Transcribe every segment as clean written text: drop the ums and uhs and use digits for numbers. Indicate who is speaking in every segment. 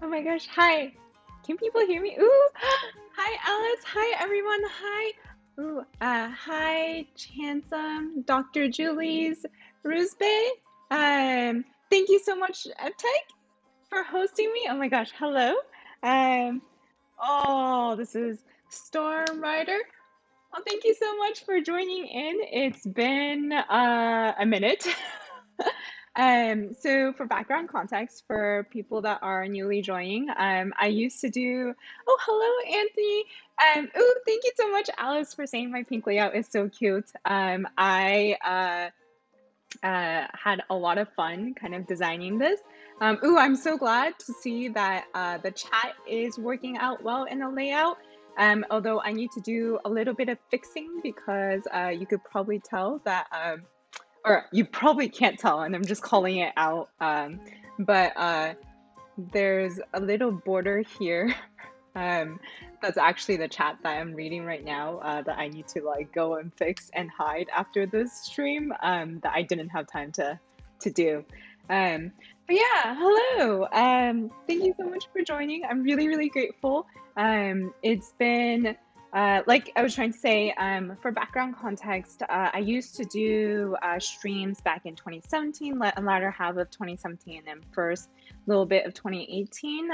Speaker 1: Oh my gosh, hi. Can people hear me? Ooh, hi Alice. Hi everyone. Hi. Ooh, hi Chansam, Dr. Julie's Rusbe. Thank you so much, Eptech, for hosting me. Oh my gosh, hello. Um, oh, this is Storm Rider. Well, thank you so much for joining in. It's been a minute. So for background context for people that are newly joining, I used to do, oh, hello, Anthony. Oh, thank you so much, Alice, for saying my pink layout is so cute. I had a lot of fun kind of designing this. I'm so glad to see that the chat is working out well in the layout. Although I need to do a little bit of fixing because you could probably tell that, or you probably can't tell, and I'm just calling it out. But there's a little border here. That's actually the chat that I'm reading right now, that I need to like go and fix and hide after this stream, that I didn't have time to do. Um, but yeah, hello. Thank you so much for joining. I'm really, really grateful. It's been like I was trying to say, for background context, I used to do streams back in 2017, latter half of 2017, and first little bit of 2018.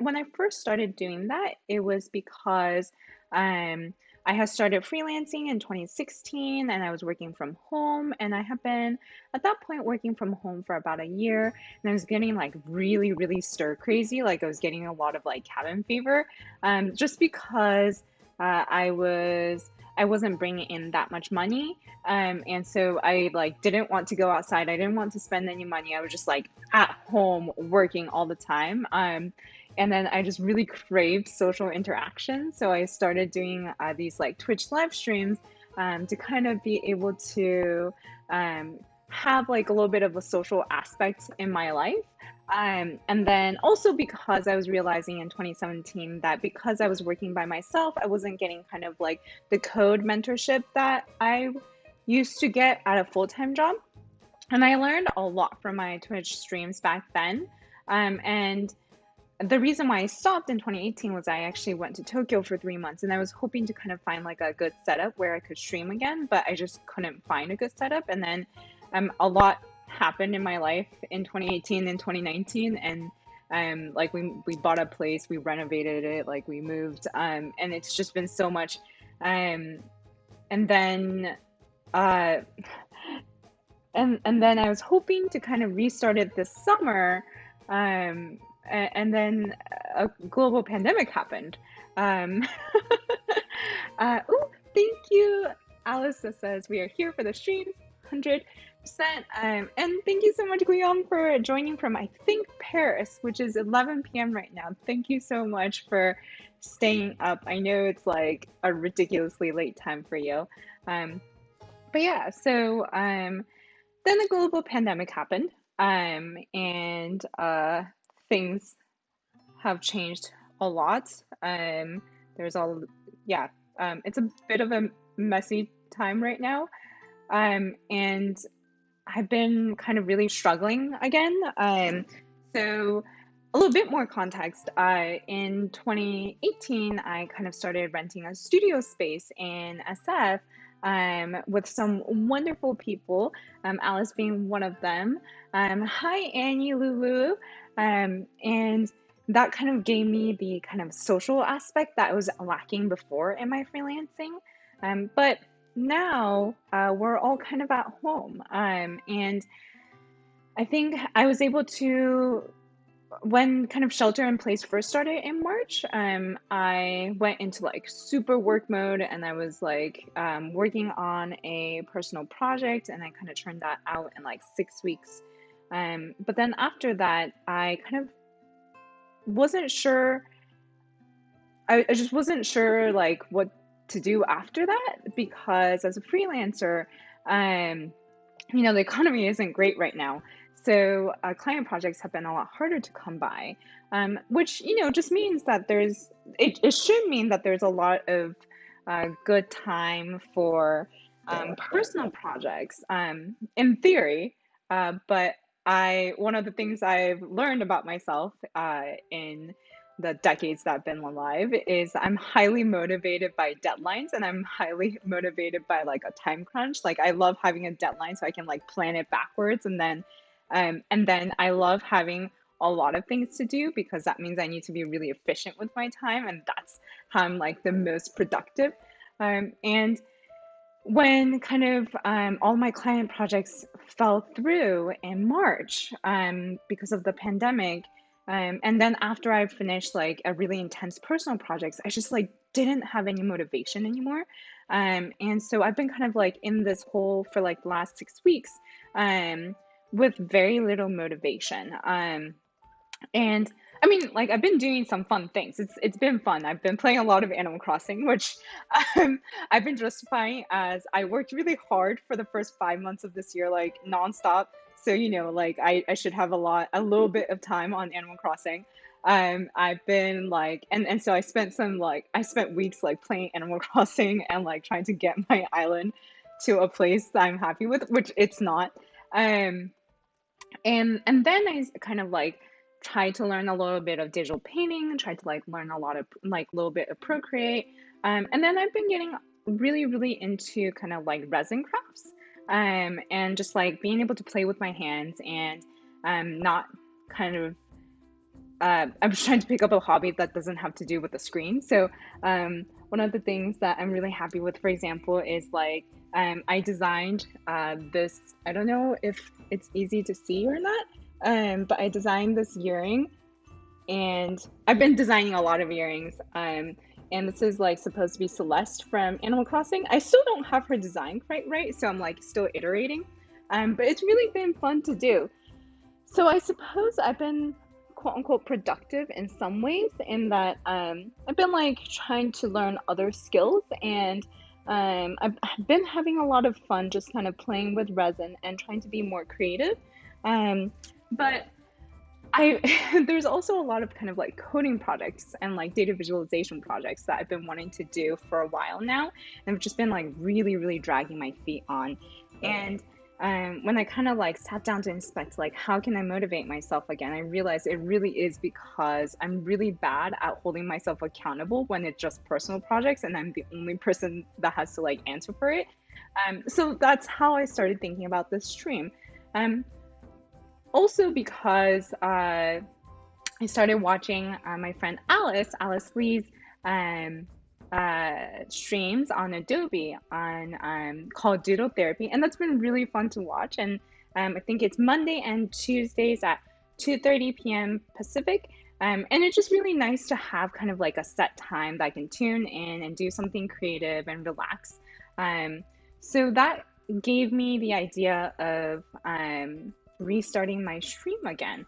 Speaker 1: When I first started doing that, it was because I had started freelancing in 2016 and I was working from home. And I have been at that point working from home for about a year. And I was getting like really, really stir crazy. Like I was getting a lot of like cabin fever, just because I wasn't bringing in that much money. And so I like didn't want to go outside. I didn't want to spend any money. I was just like at home working all the time. And then I just really craved social interaction. So I started doing these like Twitch live streams, to kind of be able to have like a little bit of a social aspect in my life. And then also because I was realizing in 2017 that because I was working by myself, I wasn't getting kind of like the code mentorship that I used to get at a full-time job. And I learned a lot from my Twitch streams back then. And the reason why I stopped in 2018 was I actually went to Tokyo for 3 months and I was hoping to kind of find like a good setup where I could stream again, but I just couldn't find a good setup. And then a lot happened in my life in 2018 and 2019. And like we bought a place, we renovated it, like we moved, and it's just been so much. And then uh, and then I was hoping to kind of restart it this summer, and then a global pandemic happened. Um, oh, thank you, Alice, that says we are here for the streams, 100%. And thank you so much, Guillaume, for joining from I think Paris, which is 11 p.m. right now. Thank you so much for staying up. I know it's like a ridiculously late time for you. But yeah, so then the global pandemic happened, and things have changed a lot. There's all, yeah, it's a bit of a messy time right now, and I've been kind of really struggling again. So a little bit more context, in 2018, I kind of started renting a studio space in SF, with some wonderful people, Alice being one of them. Hi, Annie, Lulu. And that kind of gave me the kind of social aspect that I was lacking before in my freelancing. But now we're all kind of at home. And I think I was able to, when kind of shelter in place first started in March, I went into like super work mode and I was like working on a personal project and I kind of turned that out in like 6 weeks. But then after that, I kind of wasn't sure, I just wasn't sure like what to do after that because as a freelancer, um, the economy isn't great right now. So client projects have been a lot harder to come by, which, just means that it should mean that there's a lot of good time for personal projects, in theory. But one of the things I've learned about myself in the decades that I've been alive is I'm highly motivated by deadlines and I'm highly motivated by like a time crunch. Like I love having a deadline so I can like plan it backwards and then I love having a lot of things to do because that means I need to be really efficient with my time and that's how I'm like the most productive. And when kind of all my client projects fell through in March because of the pandemic, and then after I finished like a really intense personal projects, I just like didn't have any motivation anymore. And so I've been kind of like in this hole for like the last 6 weeks um, with very little motivation. And I mean, like I've been doing some fun things. It's been fun. I've been playing a lot of Animal Crossing, which I've been justifying as I worked really hard for the first 5 months of this year, like nonstop. So, like I should have a little bit of time on Animal Crossing. I've been like, and so I spent weeks like playing Animal Crossing and like trying to get my island to a place that I'm happy with, which it's not. Um, and then I kind of like tried to learn a little bit of digital painting, tried to like learn a lot of like a little bit of Procreate. And then I've been getting really, really into kind of like resin crafts. And just like being able to play with my hands and not kind of I'm just trying to pick up a hobby that doesn't have to do with the screen. So one of the things that I'm really happy with, for example, is like I designed this. I don't know if it's easy to see or not, but I designed this earring, and I've been designing a lot of earrings. And this is like supposed to be Celeste from Animal Crossing. I still don't have her design quite right, so I'm like still iterating. But it's really been fun to do. So I suppose I've been quote unquote productive in some ways in that I've been like trying to learn other skills and I've been having a lot of fun just kind of playing with resin and trying to be more creative. But I there's also a lot of kind of like coding projects and like data visualization projects that I've been wanting to do for a while now, and I've just been like really, really dragging my feet on. And when I kind of like sat down to inspect like how can I motivate myself again, I realized it really is because I'm really bad at holding myself accountable when it's just personal projects and I'm the only person that has to like answer for it. So that's how I started thinking about this stream. Um, Also because I started watching my friend Alice Lee's um, streams on Adobe on called Doodle Therapy, and that's been really fun to watch. And I think it's Monday and Tuesdays at 2:30 p.m. Pacific. And it's just really nice to have kind of like a set time that I can tune in and do something creative and relax. Um, so that gave me the idea of restarting my stream again.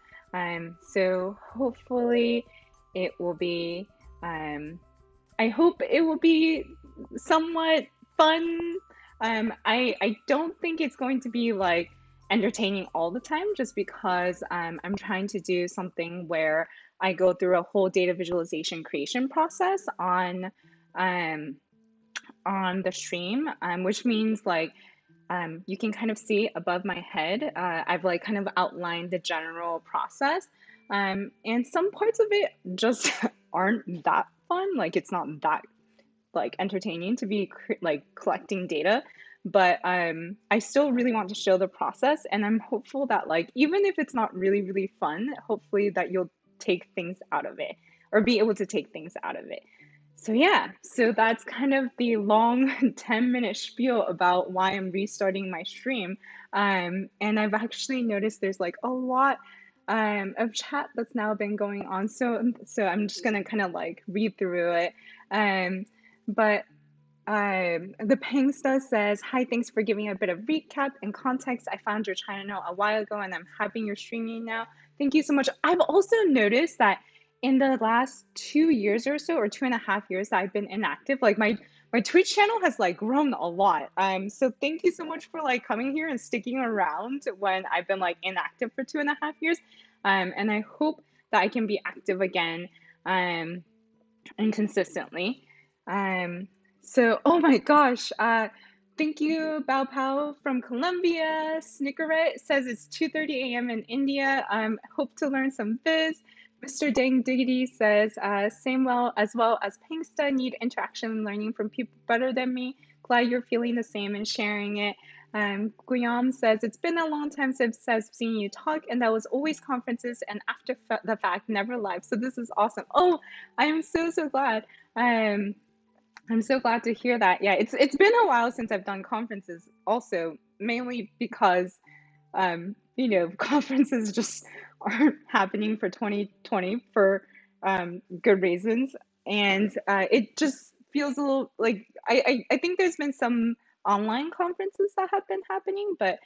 Speaker 1: So hopefully it will be, I hope it will be somewhat fun. I don't think it's going to be like entertaining all the time just because I'm trying to do something where I go through a whole data visualization creation process um, on the stream, which means like you can kind of see above my head. I've like kind of outlined the general process. And some parts of it just aren't that fun. Like it's not that like entertaining to be like collecting data, but I still really want to show the process, and I'm hopeful that like even if it's not really fun, hopefully that you'll take things out of it or be able to take things out of it. So yeah, so that's kind of the long 10-minute spiel about why I'm restarting my stream. And I've actually noticed there's like a lot of chat that's now been going on. So I'm just gonna kind of like read through it. Um, but the Pangsta says, "Hi, thanks for giving a bit of recap and context. I found your channel a while ago and I'm having your streaming now. Thank you so much." I've also noticed that in the last 2 years or so, or 2.5 years that I've been inactive, like my Twitch channel has like grown a lot. So thank you so much for like coming here and sticking around when I've been like inactive for 2.5 years. And I hope that I can be active again, and consistently. Um, so, oh my gosh, thank you, Bao Pao from Colombia. Snickeret says it's 2:30 a.m. in India. Hope to learn some Viz. Mr. Dang Diggity says, same well as Pangsta, need interaction and learning from people better than me. Glad you're feeling the same and sharing it. Guillaume says, it's been a long time since I've seen you talk, and that was always conferences and after the fact, never live. So this is awesome. Oh, I am so glad. I'm so glad to hear that. Yeah, it's been a while since I've done conferences also, mainly because conferences just aren't happening for 2020 for good reasons. And it just feels a little like I think there's been some online conferences that have been happening, but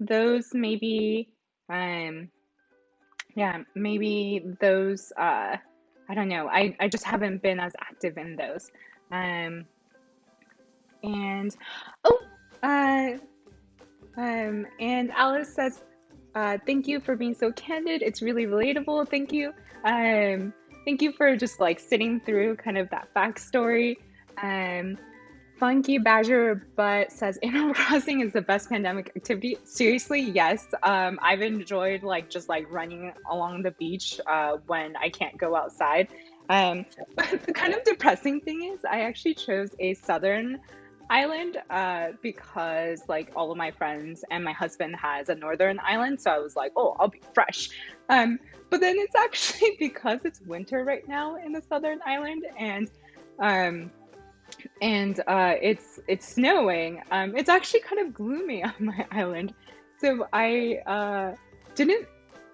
Speaker 1: those maybe um, yeah, maybe those I don't know. I just haven't been as active in those. Um, and oh, uh, and Alice says, thank you for being so candid. It's really relatable. Thank you. Thank you for just like sitting through kind of that backstory. Um, Funky Badger Butt says Animal Crossing is the best pandemic activity. Seriously, yes. I've enjoyed like just like running along the beach when I can't go outside. But the kind of depressing thing is I actually chose a southern island because like all of my friends and my husband has a northern island, so I was like, oh, I'll be fresh. Um, but then it's actually because it's winter right now in the southern island, um, and it's snowing. It's actually kind of gloomy on my island, so I didn't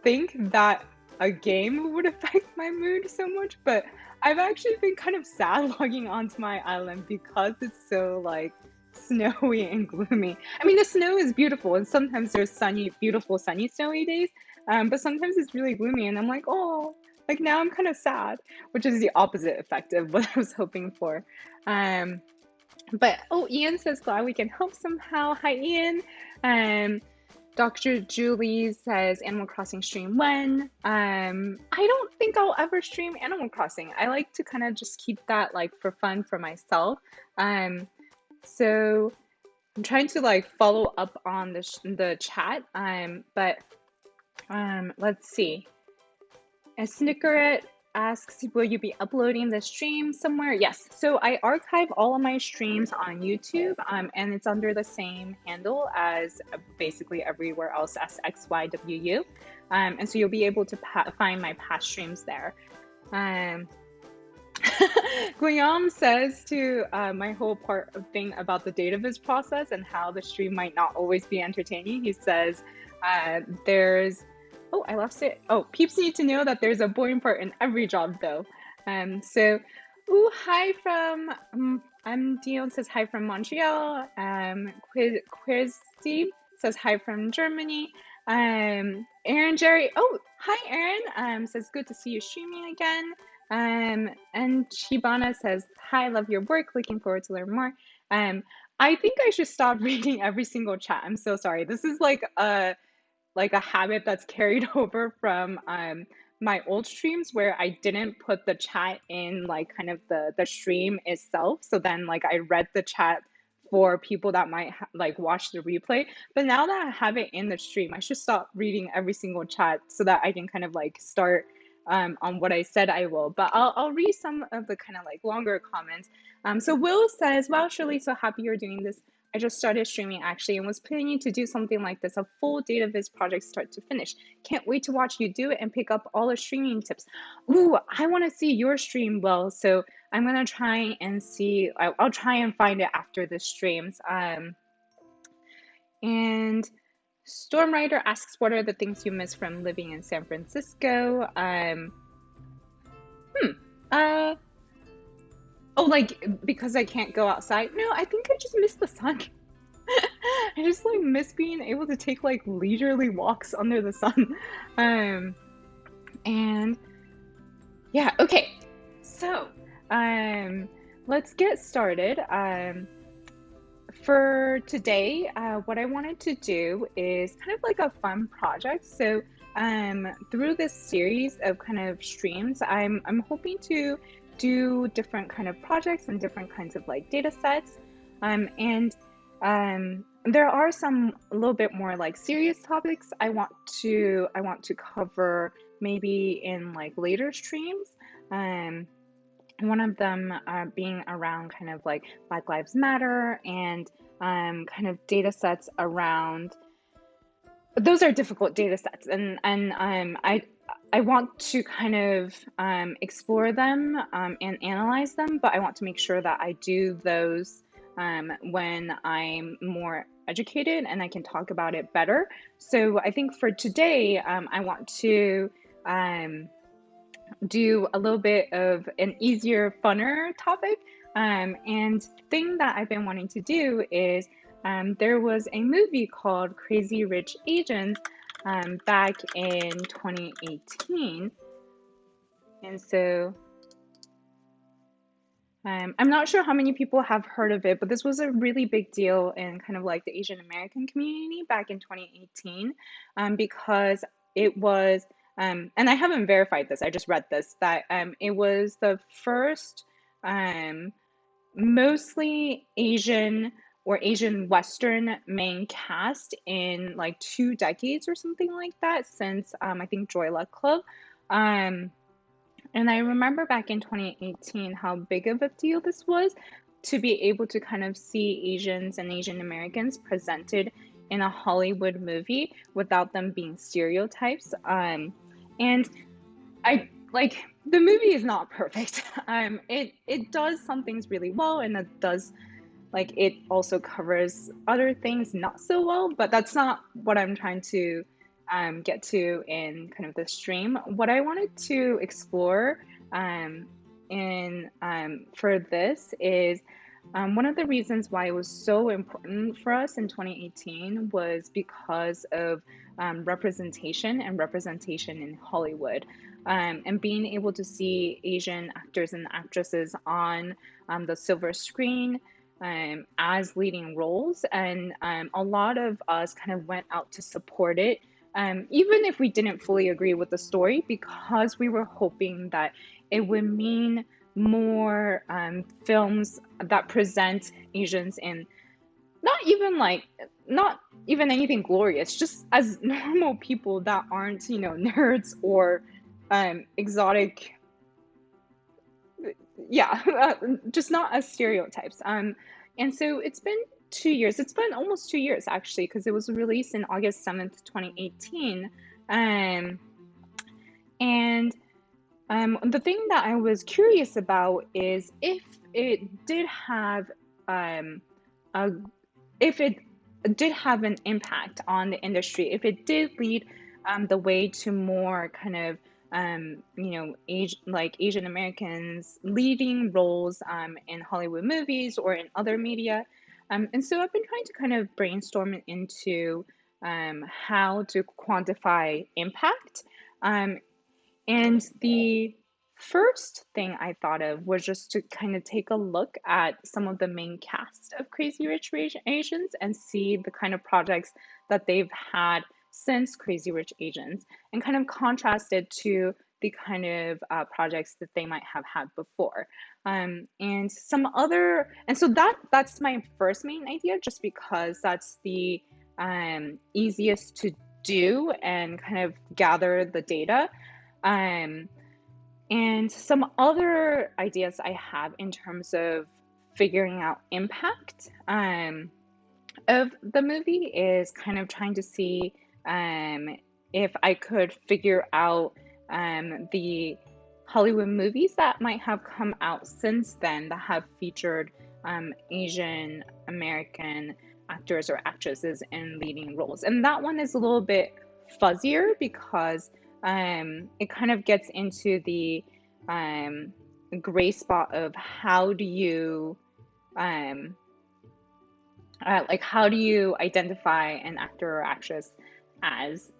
Speaker 1: think that a game would affect my mood so much, but I've actually been kind of sad logging onto my island because it's so like snowy and gloomy. I mean, the snow is beautiful, and sometimes there's sunny, beautiful, sunny, snowy days, but sometimes it's really gloomy, and I'm like, oh, like now I'm kind of sad, which is the opposite effect of what I was hoping for. Um, but oh, Ian says glad we can help somehow. Hi, Ian. Dr. Julie says Animal Crossing stream when. I don't think I'll ever stream Animal Crossing. I like to kind of just keep that like for fun for myself. So I'm trying to like follow up on the chat. But let's see. And Snickeret asks, will you be uploading the stream somewhere? Yes. So I archive all of my streams on YouTube, and it's under the same handle as basically everywhere else as XYWU. And so you'll be able to find my past streams there. Guillaume says to my whole thing about the dataviz process and how the stream might not always be entertaining. He says there's oh, I lost it. Oh, peeps need to know that there's a boring part in every job, though. Ooh, hi from, Dion says hi from Montreal. Quizzy says hi from Germany. Aaron Jerry, oh, hi, Aaron, says good to see you streaming again. And Shibana says, hi, love your work, looking forward to learn more. I think I should stop reading every single chat. I'm so sorry. This is like a habit that's carried over from my old streams where I didn't put the chat in like kind of the stream itself. So then like I read the chat for people that might like watch the replay. But now that I have it in the stream, I should stop reading every single chat so that I can kind of like start on what I said I will. But I'll read some of the kind of like longer comments. So Will says, "Wow, Shirley, so happy you're doing this. I just started streaming actually and was planning to do something like this, a full dataviz project start to finish. Can't wait to watch you do it and pick up all the streaming tips." Ooh, I want to see your stream, Will. So I'm gonna try and see. I'll try and find it after the streams. And Stormrider asks, "What are the things you miss from living in San Francisco?" Oh, like because I can't go outside? No, I think I just miss the sun. I just like miss being able to take like leisurely walks under the sun. And yeah, okay. So, let's get started. For today, what I wanted to do is kind of like a fun project. So, through this series of kind of streams, I'm hoping to do different kind of projects and different kinds of like data sets. And there are some a little bit more like serious topics I want to cover maybe in like later streams. One of them being around kind of like Black Lives Matter and kind of data sets around. Those are difficult data sets, and I want to kind of explore them and analyze them, but I want to make sure that I do those when I'm more educated and I can talk about it better. So I think for today, I want to do a little bit of an easier, funner topic. And thing that I've been wanting to do is there was a movie called Crazy Rich Asians back in 2018. And so I'm not sure how many people have heard of it, but this was a really big deal in kind of like the Asian American community back in 2018 because it was, and I haven't verified this, I just read this, that it was the first mostly Asian or Asian Western main cast in like 2 decades or something like that since I think Joy Luck Club. And I remember back in 2018 how big of a deal this was to be able to kind of see Asians and Asian Americans presented in a Hollywood movie without them being stereotypes. And I like the movie is not perfect. It does some things really well, and it does like it also covers other things not so well, but that's not what I'm trying to get to in kind of the stream. What I wanted to explore for this is one of the reasons why it was so important for us in 2018 was because of representation in Hollywood. And being able to see Asian actors and actresses on the silver screen as leading roles. And a lot of us kind of went out to support it, even if we didn't fully agree with the story, because we were hoping that it would mean more films that present Asians in not even anything glorious, just as normal people that aren't, nerds or exotic, just not as stereotypes. And so it's been 2 years. It's been almost 2 years actually, because it was released in August 7th, 2018. And the thing that I was curious about is if it did have an impact on the industry, if it did lead the way to more kind of Asian Americans leading roles in Hollywood movies or in other media. And so I've been trying to kind of brainstorm into how to quantify impact. And the first thing I thought of was just to kind of take a look at some of the main cast of Crazy Rich Asians and see the kind of projects that they've had since Crazy Rich Asians and kind of contrast it to the kind of projects that they might have had before. And some other, and so that's my first main idea, just because that's the easiest to do and kind of gather the data. Um, and some other ideas I have in terms of figuring out impact of the movie is kind of trying to see if I could figure out the Hollywood movies that might have come out since then that have featured Asian American actors or actresses in leading roles. And that one is a little bit fuzzier because it kind of gets into the gray spot of how do you like how do you identify an actor or actress as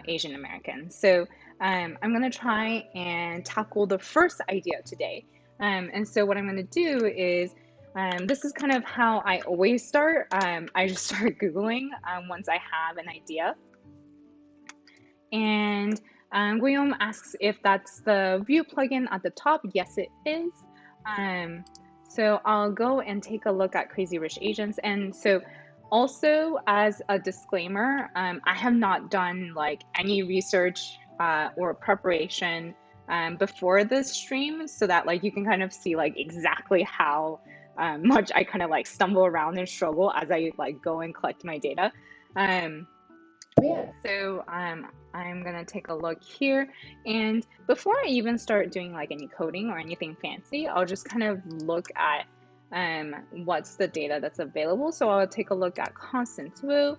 Speaker 1: Asian American? So I'm going to try and tackle the first idea today. And so what I'm going to do is, this is kind of how I always start. I just start Googling once I have an idea. And Guillaume asks if that's the view plugin at the top. Yes, it is. So I'll go and take a look at Crazy Rich Asians. And so also as a disclaimer, I have not done like any research or preparation before this stream, so that like you can kind of see like exactly how much I kind of like stumble around and struggle as I like go and collect my data. So I'm gonna take a look here, and before I even start doing like any coding or anything fancy, I'll just kind of look at what's the data that's available. So I'll take a look at Constance Wu,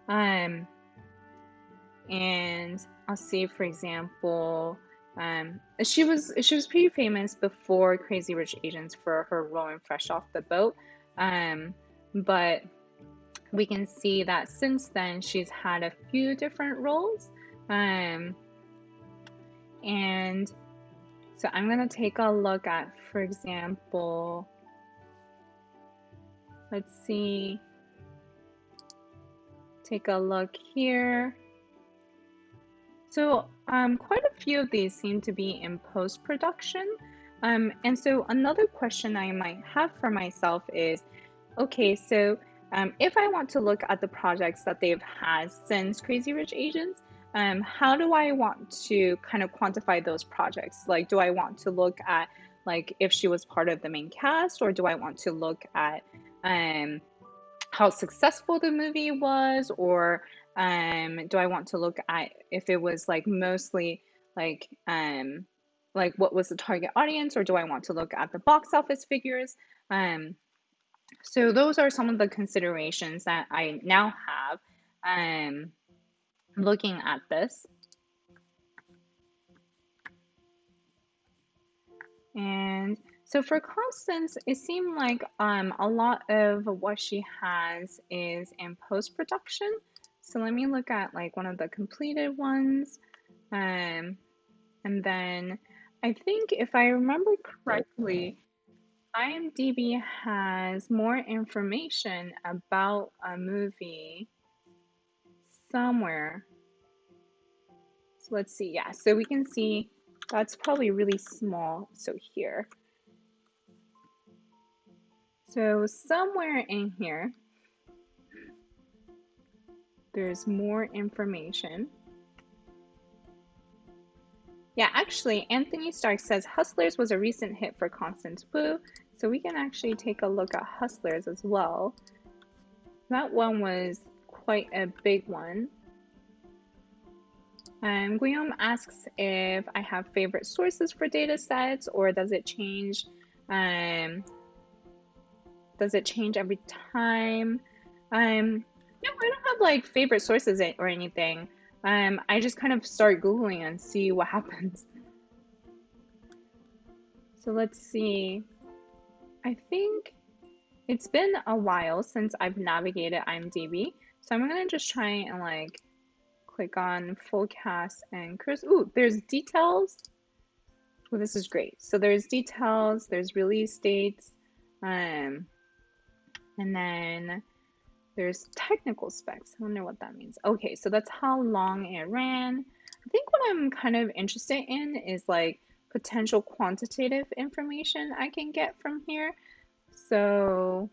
Speaker 1: and I'll see, for example, she was pretty famous before Crazy Rich Asians for her role in Fresh Off the Boat, but we can see that since then she's had a few different roles, and so I'm gonna take a look at, for example, let's see, take a look here. So quite a few of these seem to be in post-production, and so another question I might have for myself is, okay, so if I want to look at the projects that they've had since Crazy Rich Asians, how do I want to kind of quantify those projects? Like, do I want to look at like if she was part of the main cast, or do I want to look at how successful the movie was, or do I want to look at if it was like mostly like what was the target audience, or do I want to look at the box office figures? So those are some of the considerations that I now have looking at this. And so for Constance, it seemed like a lot of what she has is in post-production. So let me look at like one of the completed ones. And then I think if I remember correctly, IMDb has more information about a movie somewhere. So let's see. Yeah, so we can see that's probably really small. So here. So somewhere in here, there's more information. Yeah, actually, Anthony Stark says Hustlers was a recent hit for Constance Wu. So we can actually take a look at Hustlers as well. That one was quite a big one. Guillaume asks if I have favorite sources for data sets, or does it change? Does it change every time? No, I don't have like favorite sources or anything. I just kind of start Googling and see what happens. So let's see. I think it's been a while since I've navigated IMDb. So I'm gonna just try and like click on full cast and Chris. Ooh, there's details. Well, this is great. So there's details, there's release dates, and then There's technical specs. I don't know what that means. Okay, so that's how long it ran. I think what I'm kind of interested in is like potential quantitative information I can get from here. So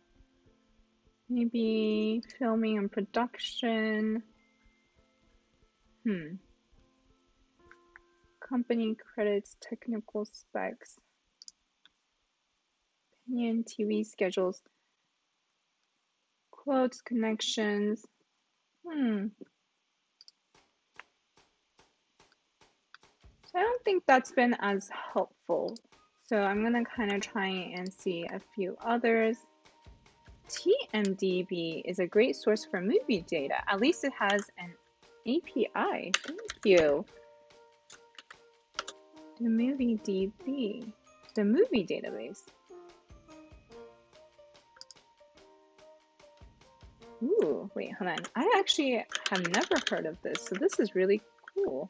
Speaker 1: maybe filming and production. Company credits, technical specs, opinion, TV schedules, quotes, connections. So I don't think that's been as helpful. So I'm gonna kind of try and see a few others. TMDB is a great source for movie data. At least it has an API. Thank you. The movie DB, the movie database. Ooh, wait, hold on. I actually have never heard of this, so this is really cool.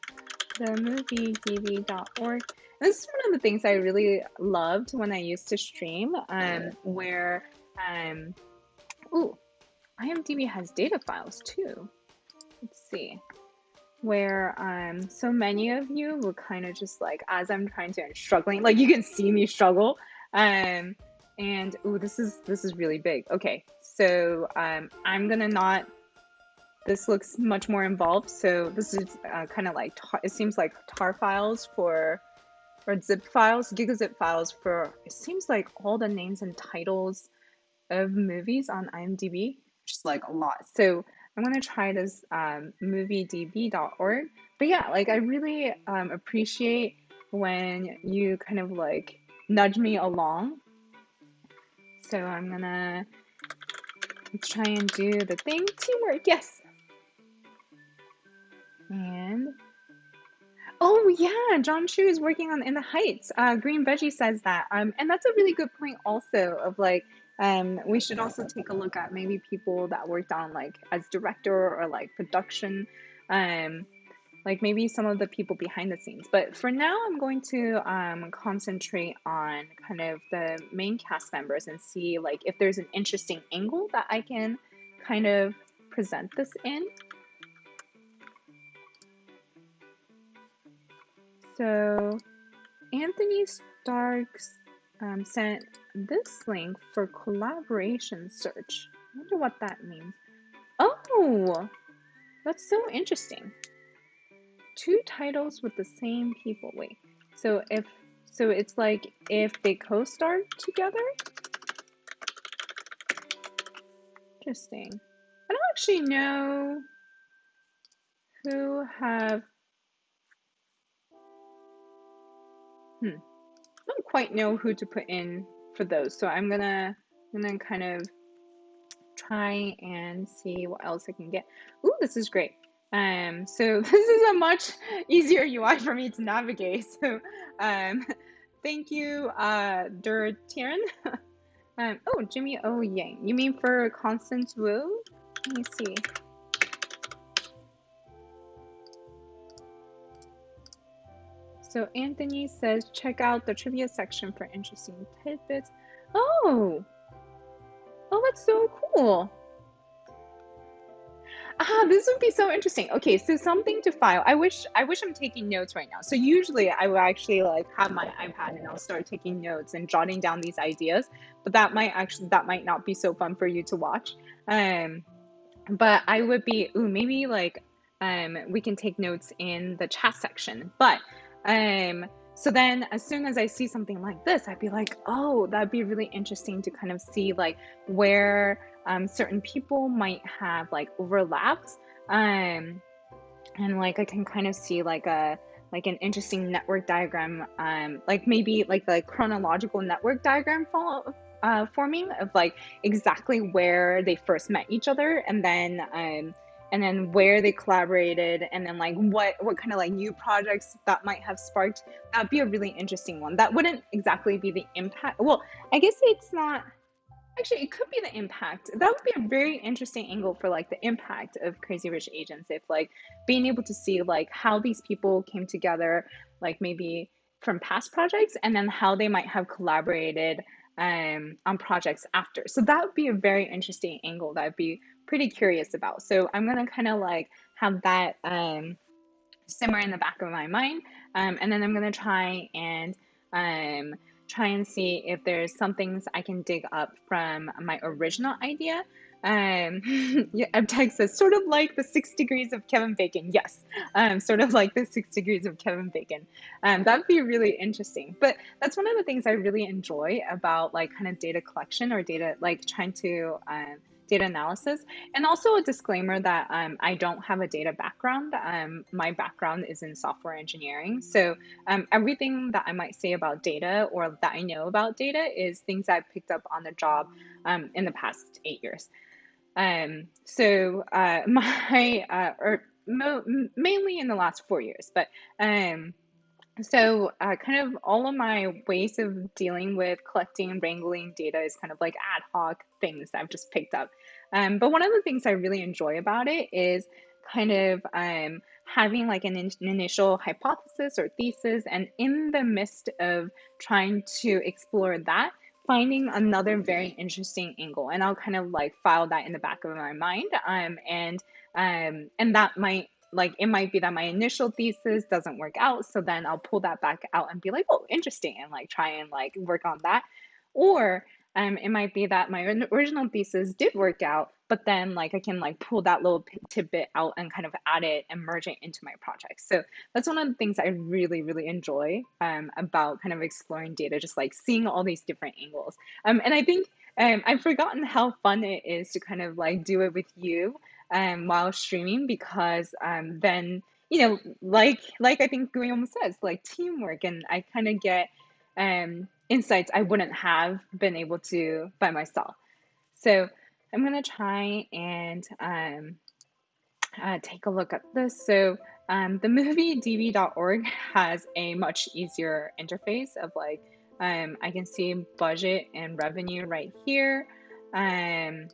Speaker 1: The moviedb.org. This is one of the things I really loved when I used to stream, where, ooh, IMDb has data files too. Let's see. Where so many of you will kind of just like, as I'm trying to, I'm struggling, like you can see me struggle. And ooh, this is really big. Okay, so I'm gonna not, this looks much more involved. So this is kind of like it seems like tar files for, or zip files, gigazip files for, it seems like all the names and titles of movies on IMDb, which is like a lot. So I'm gonna try this moviedb.org. But yeah, like I really appreciate when you kind of like nudge me along. So I'm gonna, let's try and do the thing. Teamwork, yes. And oh yeah, John Chu is working on In the Heights. Green Veggie says that, and that's a really good point also of like, we should also take a look at maybe people that worked on like as director or like production, like maybe some of the people behind the scenes. But for now, I'm going to concentrate on kind of the main cast members and see like if there's an interesting angle that I can kind of present this in. So Anthony Starks sent this link for collaboration search. I wonder what that means. Oh, that's so interesting. 2 titles with the same people. Wait, so it's like if they co-star together? Interesting. I don't actually know who have, I don't quite know who to put in for those. So I'm gonna kind of try and see what else I can get. Ooh, this is great. So this is a much easier UI for me to navigate. So thank you, Tiran. Oh, Jimmy O Yang. You mean for Constance Wu? Let me see. So Anthony says, check out the trivia section for interesting tidbits. Oh, that's so cool. This would be so interesting. Okay, so something to file. I wish I'm taking notes right now. So usually I will actually like have my iPad and I'll start taking notes and jotting down these ideas, but that might not be so fun for you to watch. But I would be, maybe like we can take notes in the chat section. But so then as soon as I see something like this, I'd be like, oh, that'd be really interesting to kind of see like where certain people might have like overlapped, and like I can kind of see like an interesting network diagram, like maybe like the chronological network diagram forming of like exactly where they first met each other, and then where they collaborated, and then like what kind of like new projects that might have sparked. That'd be a really interesting one. That wouldn't exactly be the impact. Well, I guess it's not. Actually, it could be the impact. That would be a very interesting angle for like the impact of Crazy Rich Asians, if like being able to see like how these people came together, like maybe from past projects, and then how they might have collaborated on projects after. So that would be a very interesting angle that I'd be pretty curious about. So I'm gonna kind of like have that simmer in the back of my mind. And then I'm gonna um, try and see if there's some things I can dig up from my original idea. Yeah, text says sort of like the 6 degrees of Kevin Bacon. Yes, sort of like the 6 degrees of Kevin Bacon. That'd be really interesting. But that's one of the things I really enjoy about like kind of data collection or data, like trying to data analysis. And also a disclaimer that I don't have a data background. My background is in software engineering. So everything that I might say about data or that I know about data is things I've picked up on the job in the past 8 years. My, or mainly in the last 4 years, but um, kind of all of my ways of dealing with collecting and wrangling data is kind of like ad hoc things that I've just picked up. But one of the things I really enjoy about it is kind of having like an initial hypothesis or thesis, and in the midst of trying to explore that, finding another very interesting angle, and I'll kind of like file that in the back of my mind. And that might like it might be that my initial thesis doesn't work out, so then I'll pull that back out and be like, oh, interesting, and like try and like work on that. Or it might be that my original thesis did work out, but then like I can like pull that little tidbit out and kind of add it and merge it into my project. So that's one of the things I really really enjoy about kind of exploring data, just like seeing all these different angles. And I think I've forgotten how fun it is to kind of like do it with you while streaming, because then like I think Guillaume says, like teamwork, and I kind of get insights I wouldn't have been able to by myself. So I'm gonna try and take a look at this. So the movie dv.org has a much easier interface of like I can see budget and revenue right here. Um,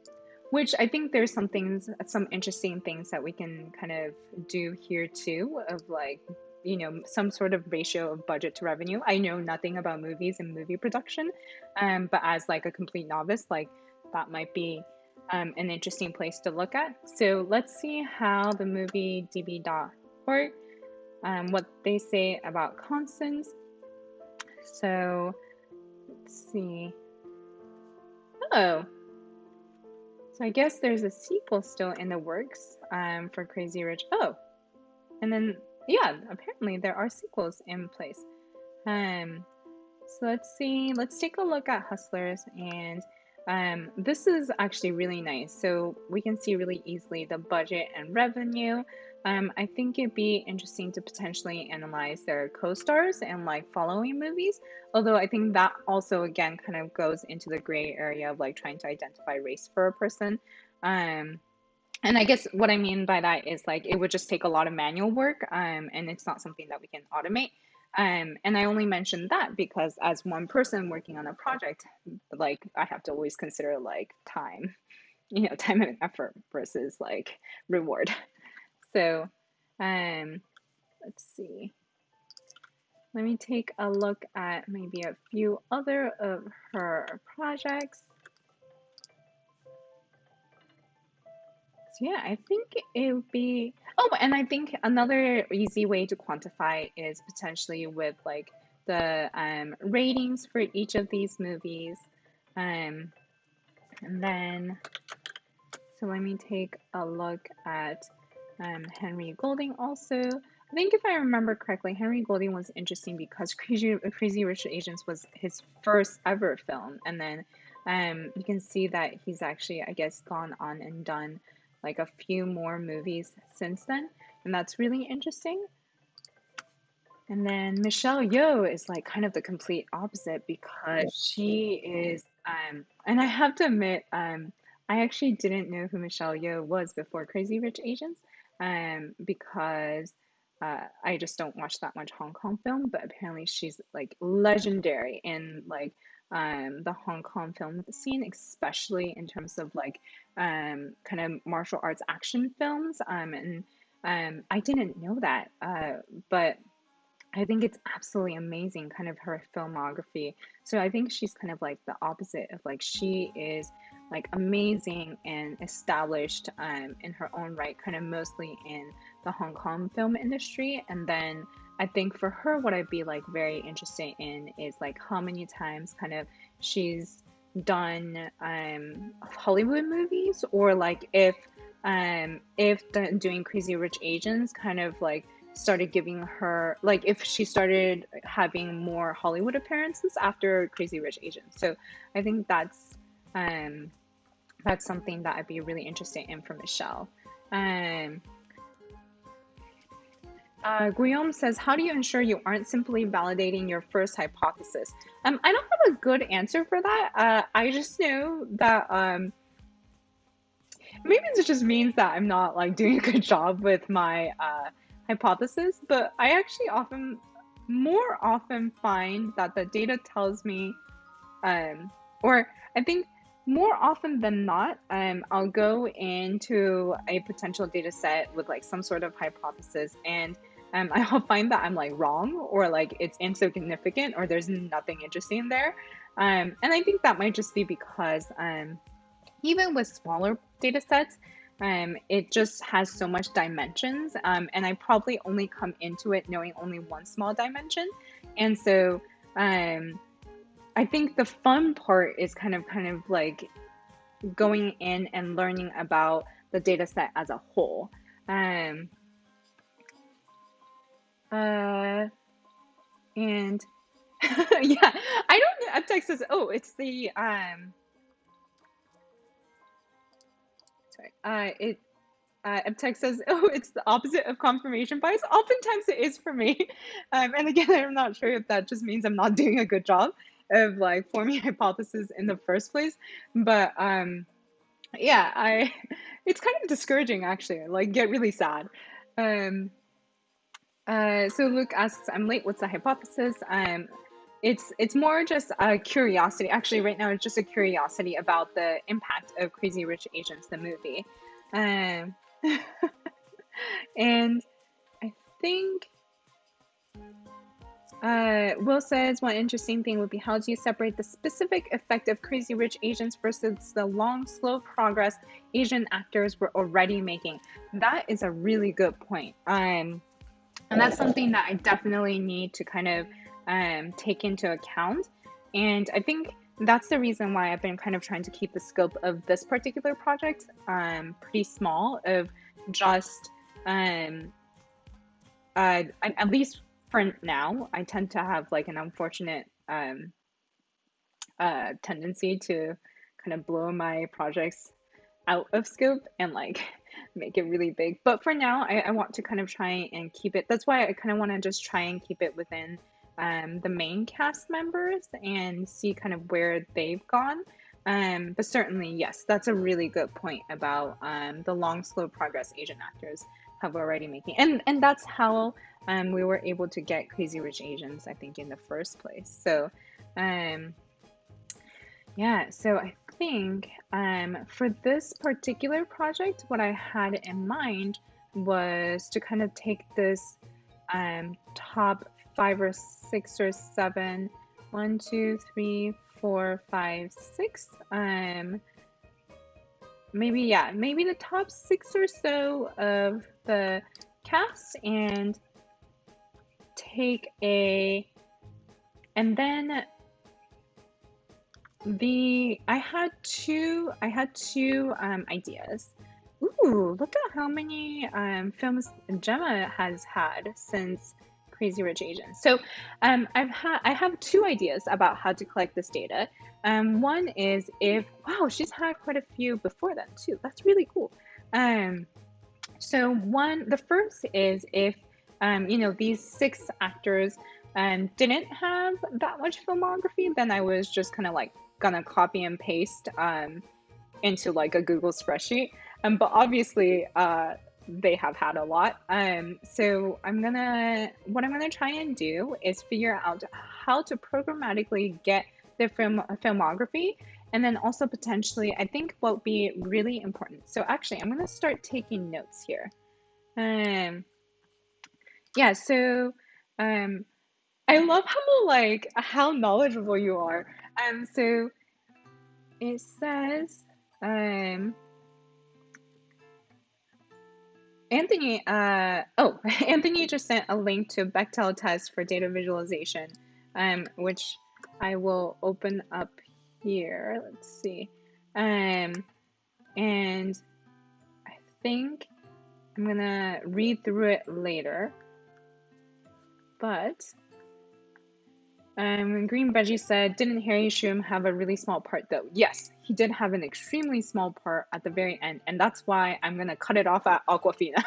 Speaker 1: which I think there's some interesting things that we can kind of do here too, of like, some sort of ratio of budget to revenue. I know nothing about movies and movie production, but as like a complete novice, like that might be an interesting place to look at. So let's see how the movie db.org, what they say about constants. So let's see. Oh, so I guess there's a sequel still in the works for Crazy Rich. Oh, and then yeah, apparently there are sequels in place. Um, so let's see. Let's take a look at Hustlers, and this is actually really nice. So we can see really easily the budget and revenue. I think it'd be interesting to potentially analyze their co-stars and like following movies. Although I think that also again kind of goes into the gray area of like trying to identify race for a person. Um, and I guess what I mean by that is like it would just take a lot of manual work, and it's not something that we can automate. And I only mentioned that because as one person working on a project, like I have to always consider like time, time and effort versus like reward. So, um, let's see. Let me take a look at maybe a few other of her projects. So yeah, I think it would be. Oh, and I think another easy way to quantify is potentially with like the ratings for each of these movies. Um, and then, so let me take a look at Henry Golding also. I think if I remember correctly, Henry Golding was interesting because Crazy Rich Asians was his first ever film. And then you can see that he's actually, I guess, gone on and done like a few more movies since then. And that's really interesting. And then Michelle Yeoh is like kind of the complete opposite because she is, and I have to admit, I actually didn't know who Michelle Yeoh was before Crazy Rich Asians, because I just don't watch that much Hong Kong film, but apparently she's like legendary in like the Hong Kong film scene, especially in terms of like kind of martial arts action films. And I didn't know that, but I think it's absolutely amazing, kind of her filmography. So I think she's kind of like the opposite of like she is like amazing and established in her own right, kind of mostly in the Hong Kong film industry. And then I think for her, what I'd be like very interested in is like how many times kind of she's done Hollywood movies, or like if doing Crazy Rich Asians kind of like started giving her, like if she started having more Hollywood appearances after Crazy Rich Asians. So I think um that's something that I'd be really interested in for Michelle. Um, Guillaume says, how do you ensure you aren't simply validating your first hypothesis? I don't have a good answer for that. I just know that maybe it just means that I'm not like doing a good job with my hypothesis, but I actually more often find that the data tells me, or I think more often than not, I'll go into a potential data set with like some sort of hypothesis, and I'll find that I'm like wrong, or like it's insignificant, or there's nothing interesting there. And I think that might just be because even with smaller data sets, it just has so much dimensions, and I probably only come into it knowing only one small dimension. And so I think the fun part is kind of like going in and learning about the data set as a whole. Um, uh, and yeah, I don't know. Texas. Oh, it's the sorry. Text says, "Oh, it's the opposite of confirmation bias." Oftentimes, it is for me. And again, I'm not sure if that just means I'm not doing a good job of like forming hypotheses in the first place. But yeah, I it's kind of discouraging actually. Like, get really sad. Um, so Luke asks, "I'm late. What's the hypothesis?" It's more just a curiosity. Actually, right now, it's just a curiosity about the impact of Crazy Rich Asians, the movie. Um, and I think Will says one interesting thing would be, how do you separate the specific effect of Crazy Rich Asians versus the long, slow progress Asian actors were already making? That is a really good point. And that's something that I definitely need to kind of take into account. And I think that's the reason why I've been kind of trying to keep the scope of this particular project pretty small, of just at least for now, I tend to have like an unfortunate tendency to kind of blow my projects out of scope and like make it really big. But for now, I want to kind of try and keep it. That's why I kind of want to just try and keep it within the main cast members and see kind of where they've gone. But certainly, yes, that's a really good point about the long, slow progress Asian actors have already making, and that's how we were able to get Crazy Rich Asians, I think, in the first place. So, yeah, so I think for this particular project, what I had in mind was to kind of take this top 5 or 6 or 7, 1, 2, 3, 4, 5, 6. Maybe the top 6 or so of the cast, and take and then I had two ideas. Ooh, look at how many films Gemma has had since Crazy Rich Asians. So I have 2 ideas about how to collect this data. One is, if wow, she's had quite a few before then too. That's really cool. So the first is, if these 6 actors didn't have that much filmography, then I was just kind of like gonna copy and paste into like a Google spreadsheet. But obviously they have had a lot. So what I'm gonna try and do is figure out how to programmatically get their filmography, and then also potentially, I think what would be really important. So actually, I'm gonna start taking notes here. Yeah, so I love how knowledgeable you are. So it says, Um, Anthony, oh, Anthony just sent a link to Bechtel test for data visualization, which I will open up here. Let's see. And I think I'm gonna read through it later, but Green Veggie said, didn't Harry Shum have a really small part though? Yes, he did have an extremely small part at the very end, and that's why I'm gonna cut it off at Aquafina.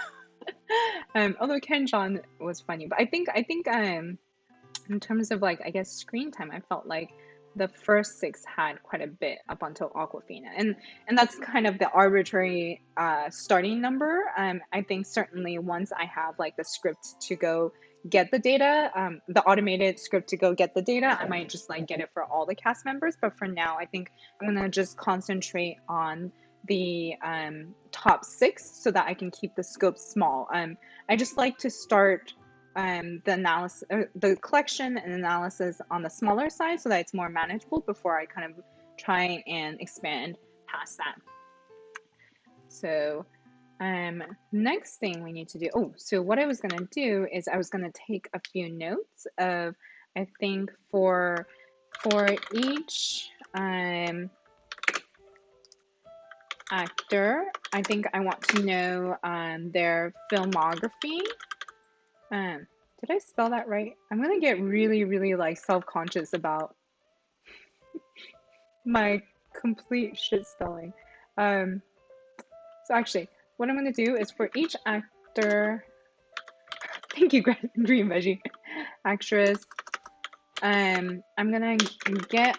Speaker 1: Although Ken Jeong was funny, but I think in terms of like I guess screen time, I felt like the first 6 had quite a bit up until Aquafina, and that's kind of the arbitrary starting number. I think certainly once I have like the script to go get the data, the automated script to go get the data, I might just like get it for all the cast members. But for now, I think I'm gonna just concentrate on the top 6 so that I can keep the scope small. I just like to start the analysis, the collection and analysis on the smaller side so that it's more manageable before I kind of try and expand past that. So next thing we need to do, so what I was going to do is I was going to take a few notes of, I think for each actor, I think I want to know their filmography. Did I spell that right? I'm gonna get really, really like self-conscious about my complete shit spelling. So actually, what I'm gonna do is for each actor, thank you, Green Veggie, actress, I'm gonna get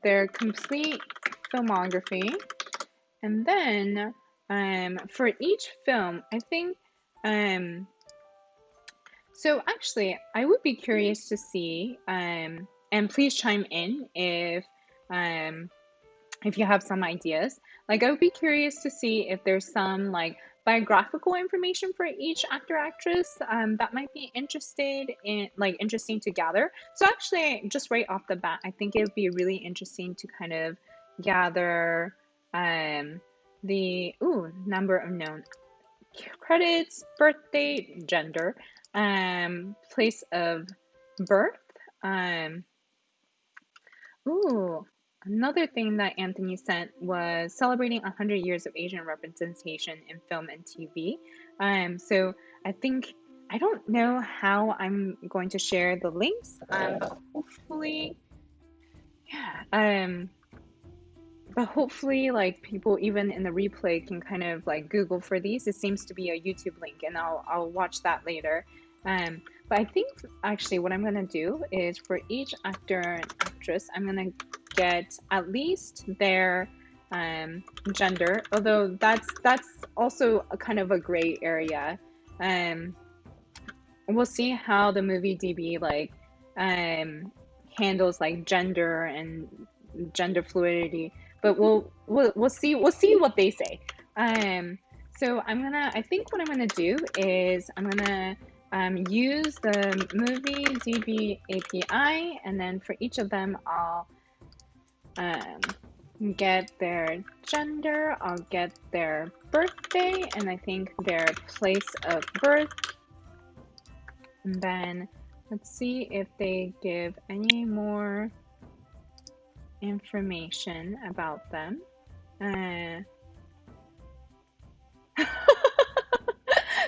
Speaker 1: their complete filmography, and then for each film, I think so actually, I would be curious to see, and please chime in if you have some ideas. Like, I would be curious to see if there's some like biographical information for each actor actress that might be interesting to gather. So actually, just right off the bat, I think it would be really interesting to kind of gather the number of known credits, birthday, gender, place of birth. Another thing that Anthony sent was celebrating 100 years of Asian representation in film and TV. So I think, I don't know how I'm going to share the links, but hopefully, yeah, but hopefully like people even in the replay can kind of like Google for these. It seems to be a YouTube link, and I'll watch that later. But I think actually what I'm gonna do is for each actor and actress, I'm gonna get at least their gender, although that's also a kind of a gray area. We'll see how the movie DB like handles like gender and gender fluidity, but we'll see what they say. So I think what I'm gonna do is I'm gonna use the movie DB API, and then for each of them I'll get their gender, I'll get their birthday, and I think their place of birth. And then let's see if they give any more information about them.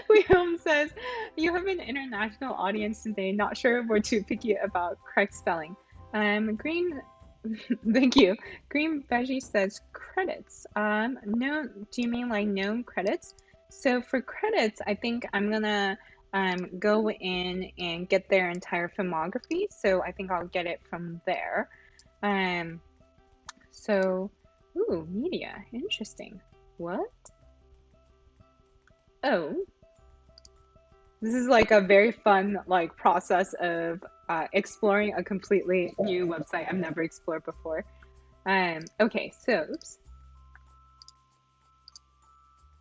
Speaker 1: William says, you have an international audience today. Not sure if we're too picky about correct spelling. Green, thank you. Green Veggie says credits. No, do you mean like known credits? So for credits, I think I'm gonna go in and get their entire filmography. So I think I'll get it from there. So, media, interesting. What? Oh, this is like a very fun like process of exploring a completely new website I've never explored before. Okay, so oops.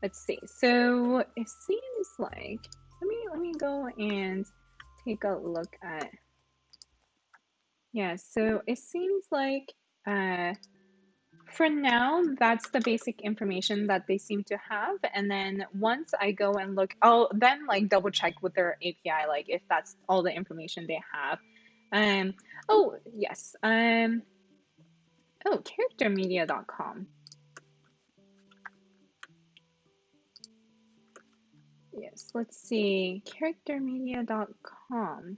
Speaker 1: Let's see. So it seems like let me go and take a look at. Yeah, so it seems like For now, that's the basic information that they seem to have. And then once I go and look, I'll then like double check with their API, like if that's all the information they have. Um, oh, yes. Oh, charactermedia.com. Yes, let's see. Charactermedia.com.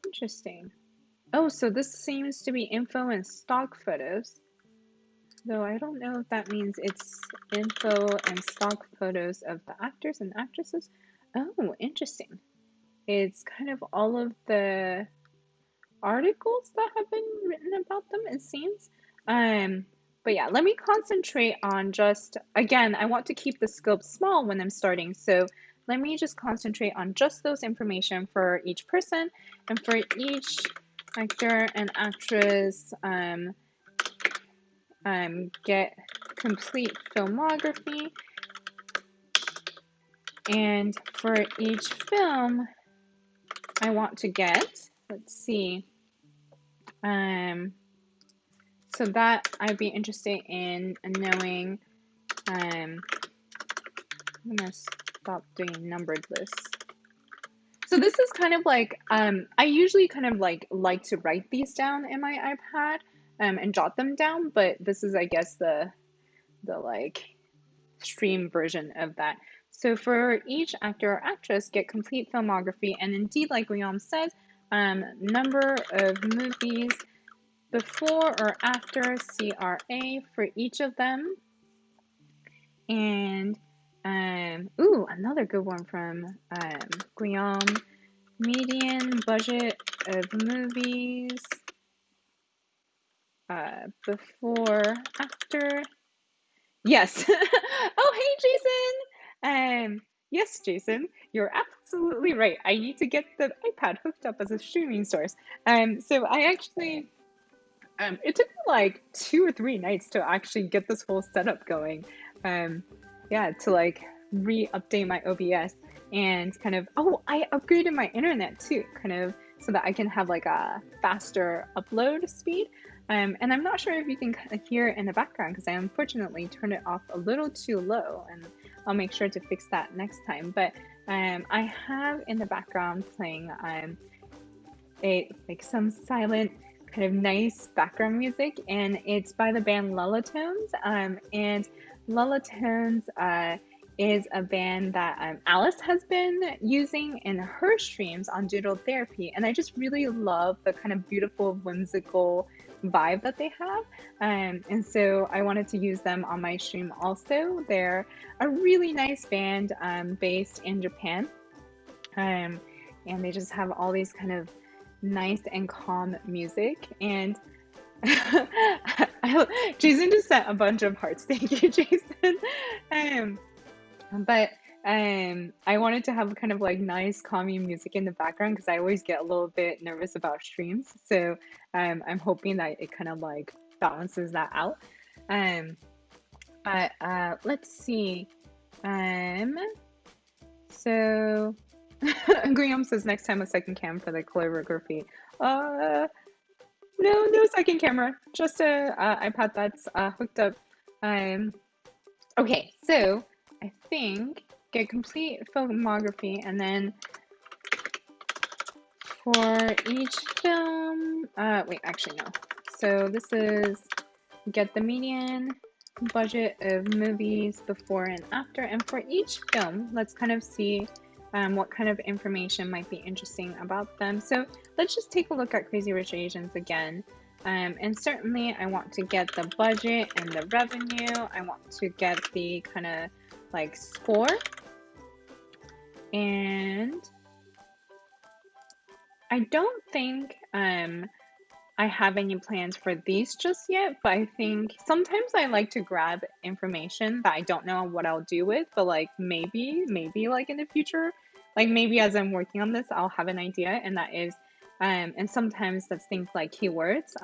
Speaker 1: Interesting. Oh, so this seems to be info and stock photos. Though I don't know if that means it's info and stock photos of the actors and actresses. Oh, interesting. It's kind of all of the articles that have been written about them, it seems. But yeah, let me concentrate on just, again, I want to keep the scope small when I'm starting. So let me just concentrate on just those information for each person and for each actor and actress, get complete filmography. And for each film, I want to get, let's see, so that I'd be interested in knowing, I'm gonna stop doing numbered lists. So this is kind of like, I usually kind of like to write these down in my iPad and jot them down, but this is, I guess, the like stream version of that. So for each actor or actress, get complete filmography, and indeed, like Guillaume says, number of movies before or after CRA for each of them. And ooh, another good one from Guillaume. Median budget of movies before, after. Yes. Oh, hey, Jason. Yes, Jason, you're absolutely right. I need to get the iPad hooked up as a streaming source. So I actually, it took me like 2 or 3 nights to actually get this whole setup going. Yeah, to like re-update my OBS and kind of, oh, I upgraded my internet too, kind of so that I can have like a faster upload speed. And I'm not sure if you can kind of hear it in the background because I unfortunately turned it off a little too low, and I'll make sure to fix that next time. But I have in the background playing like some silent kind of nice background music, and it's by the band Lullatones. And Lullatones is a band that Alice has been using in her streams on Doodle Therapy, and I just really love the kind of beautiful, whimsical vibe that they have. And so I wanted to use them on my stream also. They're a really nice band based in Japan, and they just have all these kind of nice and calm music. And Jason just sent a bunch of hearts. Thank you, Jason. But I wanted to have kind of like nice calming music in the background because I always get a little bit nervous about streams. So I'm hoping that it kind of like balances that out. But let's see. So Guillaume says next time a second cam for the calligraphy. No second camera, just a iPad that's hooked up. Okay, so I think get complete filmography, and then for each film, wait, actually no. So this is get the median budget of movies before and after, and for each film, let's kind of see what kind of information might be interesting about them. So let's just take a look at Crazy Rich Asians again. And certainly I want to get the budget and the revenue. I want to get the kind of like score. And I don't think I have any plans for these just yet, but I think sometimes I like to grab information that I don't know what I'll do with, but like maybe like in the future, like maybe as I'm working on this, I'll have an idea, and that is, and sometimes that's things like keywords.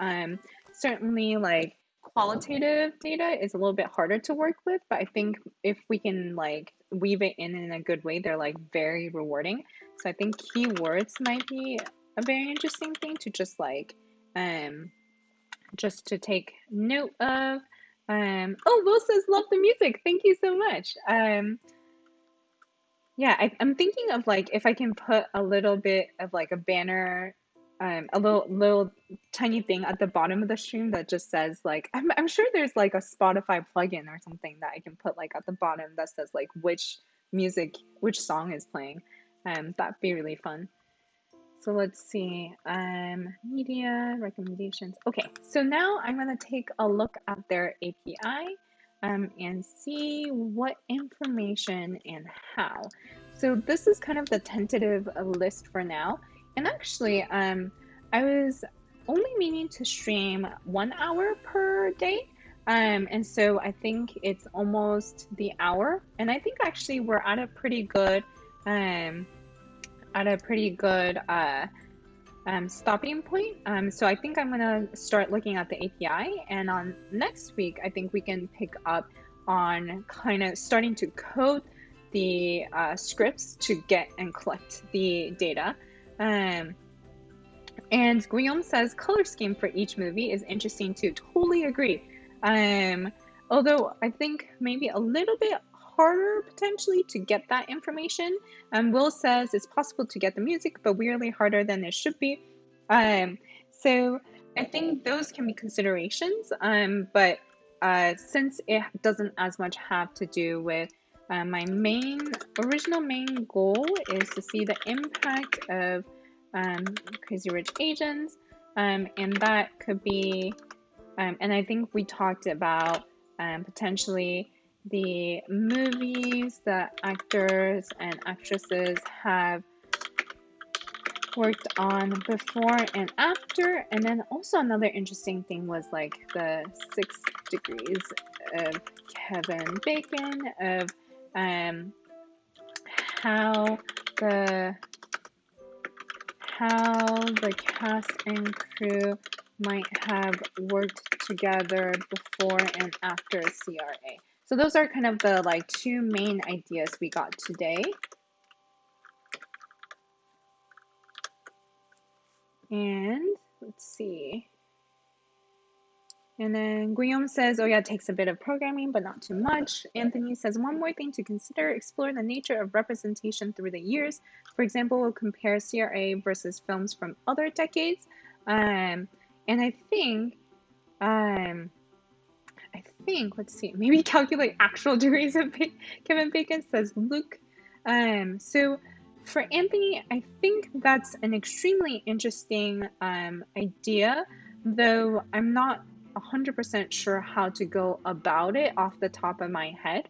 Speaker 1: Certainly like qualitative data is a little bit harder to work with, but I think if we can like weave it in a good way, they're like very rewarding. So I think keywords might be a very interesting thing to just like um, just to take note of. Oh, Will says, love the music. Thank you so much. Yeah, I'm thinking of like if I can put a little bit of like a banner, a little tiny thing at the bottom of the stream that just says like I'm sure there's like a Spotify plugin or something that I can put like at the bottom that says like which song is playing. That'd be really fun. So let's see, media recommendations. Okay, so now I'm gonna take a look at their API and see what information and how. So this is kind of the tentative list for now. And actually, I was only meaning to stream 1 hour per day. And so I think it's almost the hour. And I think actually we're um, at a pretty good stopping point. So I think I'm gonna start looking at the API, and on next week, I think we can pick up on kind of starting to code the scripts to get and collect the data. And Guillaume says color scheme for each movie is interesting too. Totally agree. Although I think maybe a little bit harder potentially to get that information. Will says it's possible to get the music, but weirdly harder than it should be. So I think those can be considerations. But since it doesn't as much have to do with my original main goal is to see the impact of Crazy Rich Asians, and that could be, and I think we talked about potentially the movies that actors and actresses have worked on before and after. And then also another interesting thing was like the 6 degrees of Kevin Bacon, of how the cast and crew might have worked together before and after CRA. So those are kind of the like 2 main ideas we got today. And let's see. And then Guillaume says, oh yeah, it takes a bit of programming, but not too much. Anthony says, one more thing to consider, explore the nature of representation through the years. For example, we'll compare CRA versus films from other decades. And I think, let's see, maybe calculate actual degrees of Kevin Bacon, says Luke. So for Anthony, I think that's an extremely interesting idea, though I'm not 100% sure how to go about it off the top of my head,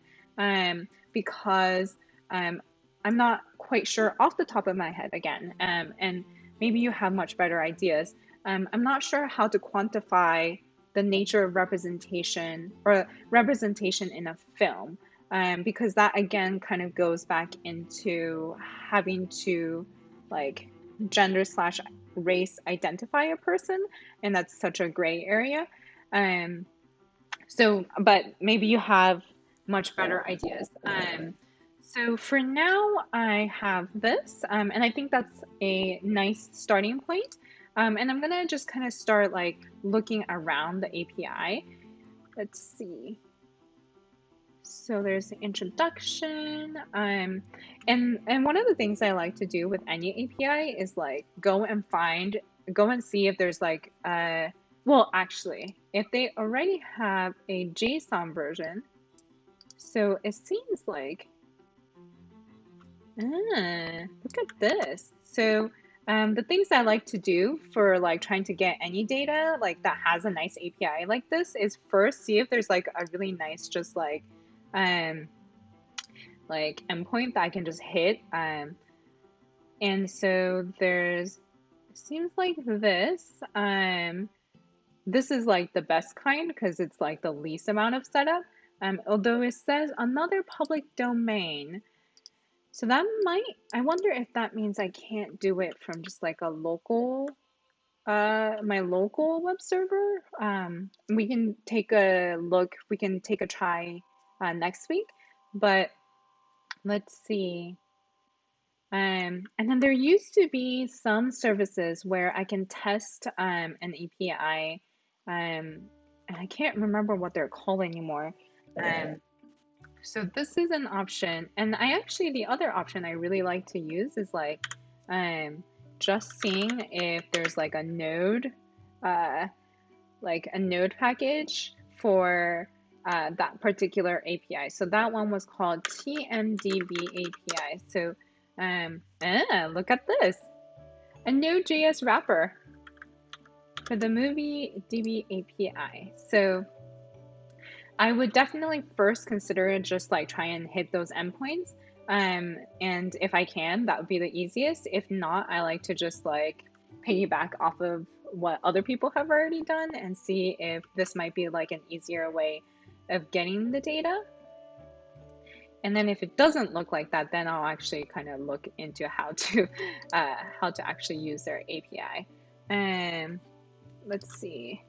Speaker 1: because I'm not quite sure off the top of my head again, and maybe you have much better ideas. I'm not sure how to quantify the nature of representation or representation in a film, because that again kind of goes back into having to like gender slash race identify a person, and that's such a gray area. So, but maybe you have much better ideas. So for now, I have this, and I think that's a nice starting point. And I'm gonna just kind of start like looking around the API. Let's see. So there's the introduction. And one of the things I like to do with any API is like go and see if there's like well, actually, if they already have a JSON version, so it seems like, look at this. So the things I like to do for like trying to get any data like that has a nice API like this is first see if there's like a really nice just like endpoint that I can just hit. And so there's, seems like this. This is like the best kind because it's like the least amount of setup. Although it says another public domain. So that might, I wonder if that means I can't do it from just like a local, my local web server. We can take a look, we can take a try next week, but let's see. And then there used to be some services where I can test an API, and I can't remember what they're called anymore. Um, so this is an option, and the other option I really like to use is um, just seeing if there's uh, like a node package for that particular API. So that one was called TMDB API. So look at this, a Node.js wrapper for the movie DB API. So I would definitely first consider just like try and hit those endpoints. And if I can, that would be the easiest. If not, I like to just like piggyback off of what other people have already done and see if this might be like an easier way of getting the data. And then if it doesn't look like that, then I'll actually kind of look into how to actually use their API. Let's see.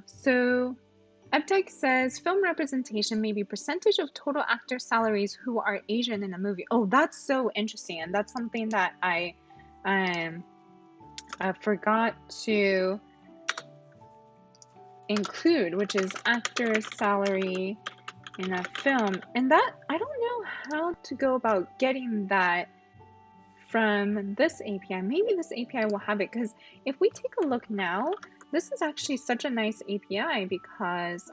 Speaker 1: So Eptech says film representation may be percentage of total actor salaries who are Asian in a movie. Oh, that's so interesting, and that's something that I forgot to include, which is actor salary in a film. And that I don't know how to go about getting that from this API. Maybe this API will have it, because if we take a look now, this is actually such a nice API because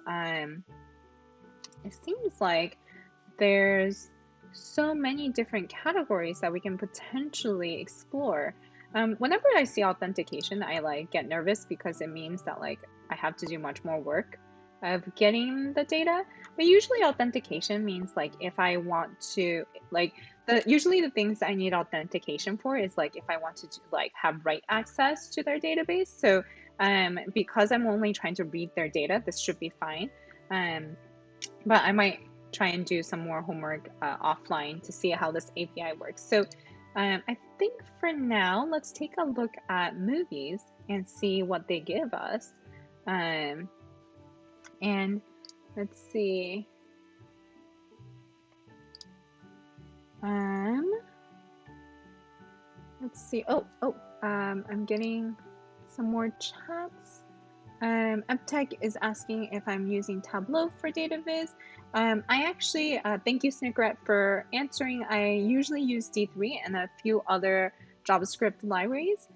Speaker 1: it seems like there's so many different categories that we can potentially explore. Whenever I see authentication, I like get nervous because it means that like I have to do much more work of getting the data. But usually authentication means like if I want to like usually the things I need authentication for is like if I want to like have write access to their database. So because I'm only trying to read their data, this should be fine. But I might try and do some more homework offline to see how this API works. So I think for now, let's take a look at movies and see what they give us. And let's see. Let's see. I'm getting some more chats. Eptech is asking if I'm using Tableau for dataviz. I actually, thank you, Snickret, for answering. I usually use D3 and a few other JavaScript libraries.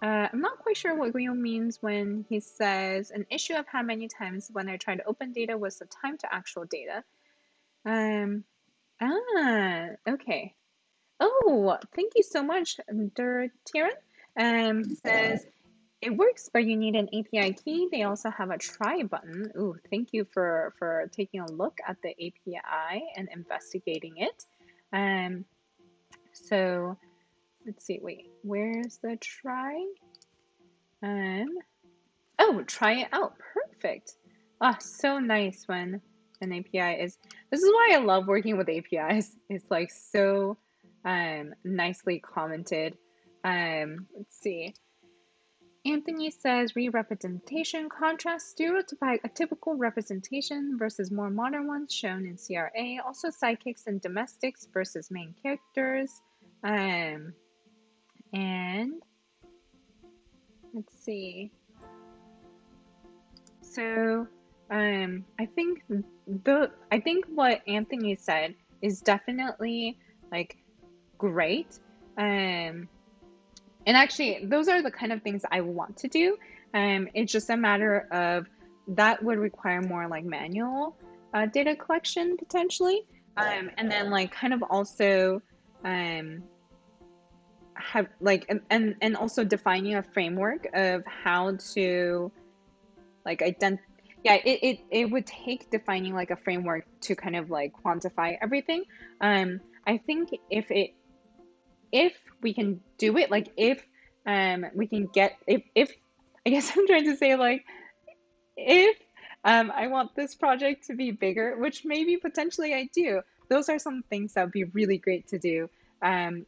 Speaker 1: I'm not quite sure what Guillaume means when he says, an issue I've had many times when I tried to open data was the time to actual data. Okay. Oh, thank you so much, Tiran. Says, it works, but you need an API key. They also have a try button. Ooh, thank you for taking a look at the API and investigating it. So let's see, wait, where's the try? Oh, try it out. Perfect. Ah, so nice when an API is, this is why I love working with APIs. It's like so nicely commented. Let's see. Anthony says re-representation contrasts stereotype a typical representation versus more modern ones shown in CRA. Also sidekicks and domestics versus main characters. And let's see. So I think what Anthony said is definitely like great. And actually, those are the kind of things I want to do. It's just a matter of that would require more like manual data collection potentially. And then like kind of also have like and also defining a framework of how to like it would take defining like a framework to kind of like quantify everything. I think if we can do it, like if we can get if I guess I'm trying to say like if I want this project to be bigger, which maybe potentially I do, those are some things that would be really great to do, and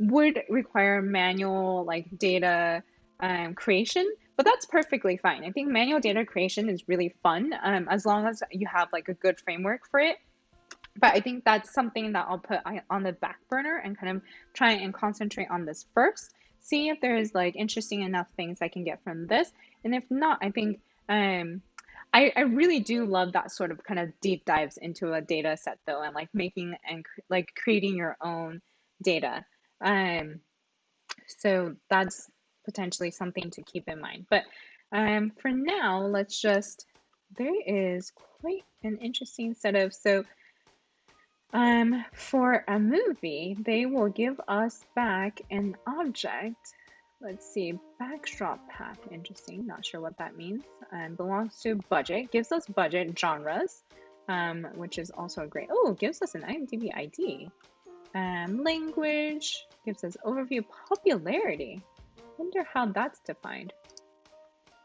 Speaker 1: would require manual like data creation, But that's perfectly fine. I think manual data creation is really fun, as long as you have like a good framework for it. But I think that's something that I'll put on the back burner and kind of try and concentrate on this first. See if there's like interesting enough things I can get from this. And if not, I think I really do love that sort of kind of deep dives into a data set though, and like making and like creating your own data. Um, so that's potentially something to keep in mind. But for now, let's just, there is quite an interesting set of, so for a movie, they will give us back an object. Let's see, backdrop path. Interesting. Not sure what that means. Belongs to budget. Gives us budget genres, which is also great. Oh, gives us an IMDb ID. Language gives us overview. Popularity. Wonder how that's defined.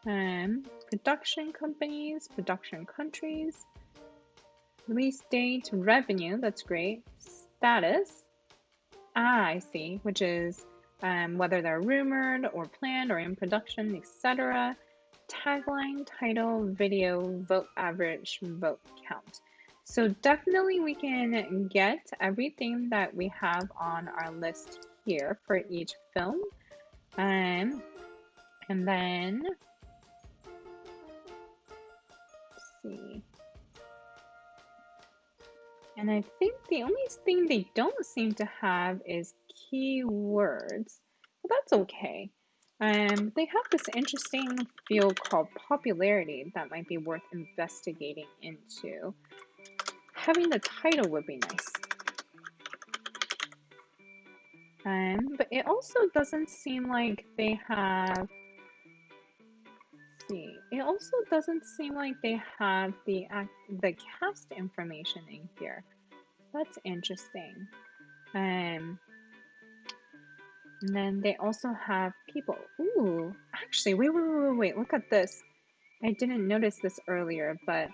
Speaker 1: Production companies, production countries. Release date, revenue, that's great. Status, I see, which is whether they're rumored or planned or in production, etc. Tagline, title, video, vote average, vote count. So definitely we can get everything that we have on our list here for each film. And then, let's see. And I think the only thing they don't seem to have is keywords. But that's okay. They have this interesting field called popularity that might be worth investigating into. Having the title would be nice. But it also doesn't seem like they have, see, it also doesn't seem like they have the cast information in here. That's interesting. And then they also have people. Ooh, actually, wait. Look at this. I didn't notice this earlier, but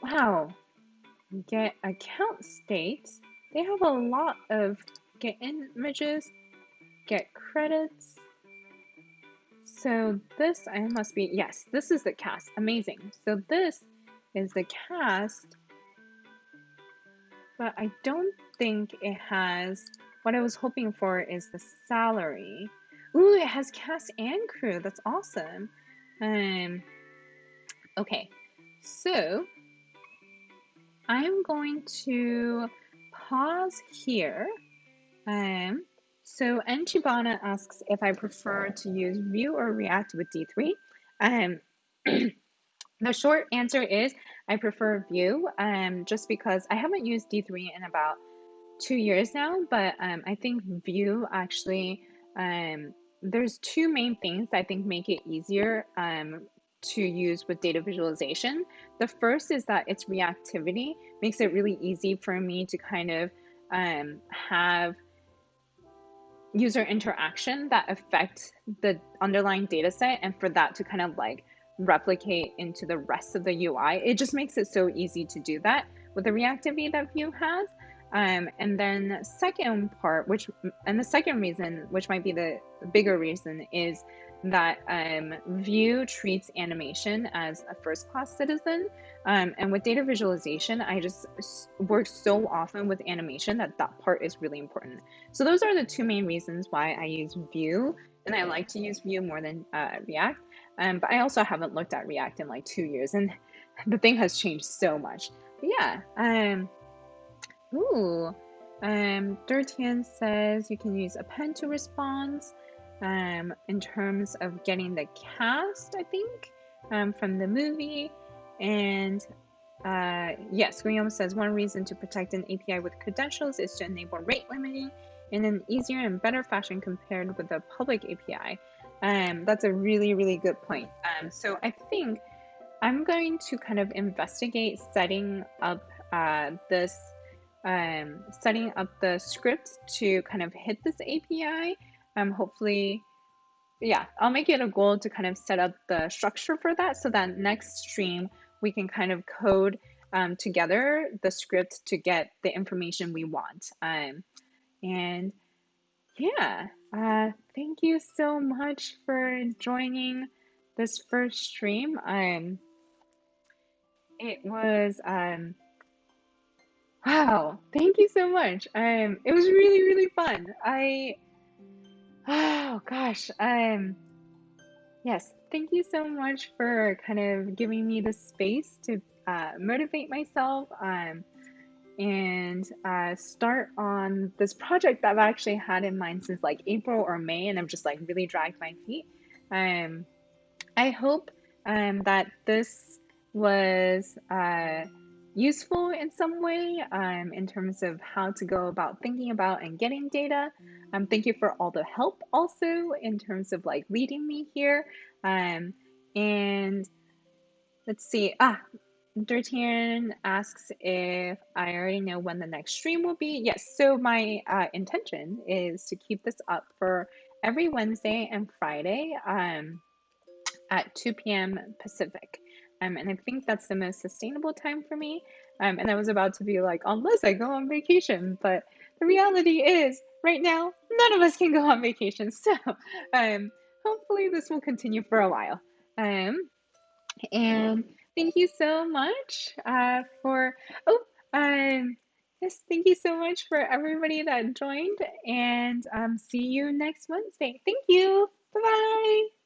Speaker 1: wow. Get account states. They have a lot of get images, get credits. So this, I must be, yes, this is the cast. Amazing. So this is the cast, but I don't think it has, what I was hoping for is the salary. Ooh, it has cast and crew. That's awesome. Okay, so I'm going to pause here. So Enchibana asks if I prefer to use Vue or React with D3. Um, the short answer is I prefer Vue, just because I haven't used D3 in about 2 years now, but I think Vue actually, there's two main things that I think make it easier to use with data visualization. The first is that its reactivity makes it really easy for me to kind of have user interaction that affect the underlying data set, and for that to kind of like replicate into the rest of the UI. It just makes it so easy to do that with the reactivity that Vue has. And then second part, and the second reason, which might be the bigger reason, is that Vue treats animation as a first-class citizen. And with data visualization, I just work so often with animation that part is really important. So those are the two main reasons why I use Vue, and I like to use Vue more than React. But I also haven't looked at React in like 2 years, and the thing has changed so much. But yeah, Dirtian says you can use append to response in terms of getting the cast, I think, from the movie. And yes, Guillaume says one reason to protect an API with credentials is to enable rate limiting in an easier and better fashion compared with a public API. That's a really, really good point. So I think I'm going to kind of investigate setting up setting up the script to kind of hit this API. Hopefully, yeah, I'll make it a goal to kind of set up the structure for that, so that next stream we can kind of code together the script to get the information we want. And yeah, thank you so much for joining this first stream, it was wow, thank you so much. It was really, really fun. Oh gosh, yes, thank you so much for kind of giving me the space to motivate myself, and start on this project that I've actually had in mind since like April or May, and I've just like really dragged my feet. Um, I hope that this was useful in some way, in terms of how to go about thinking about and getting data. Thank you for all the help also in terms of like leading me here. And let's see. Dirtian asks if I already know when the next stream will be. Yes, so my intention is to keep this up for every Wednesday and Friday. At 2 p.m. Pacific. And I think that's the most sustainable time for me. And I was about to be like, unless I go on vacation. But the reality is, right now, none of us can go on vacation. So hopefully this will continue for a while. And thank you so much oh, yes, thank you so much for everybody that joined. And see you next Wednesday. Thank you. Bye-bye.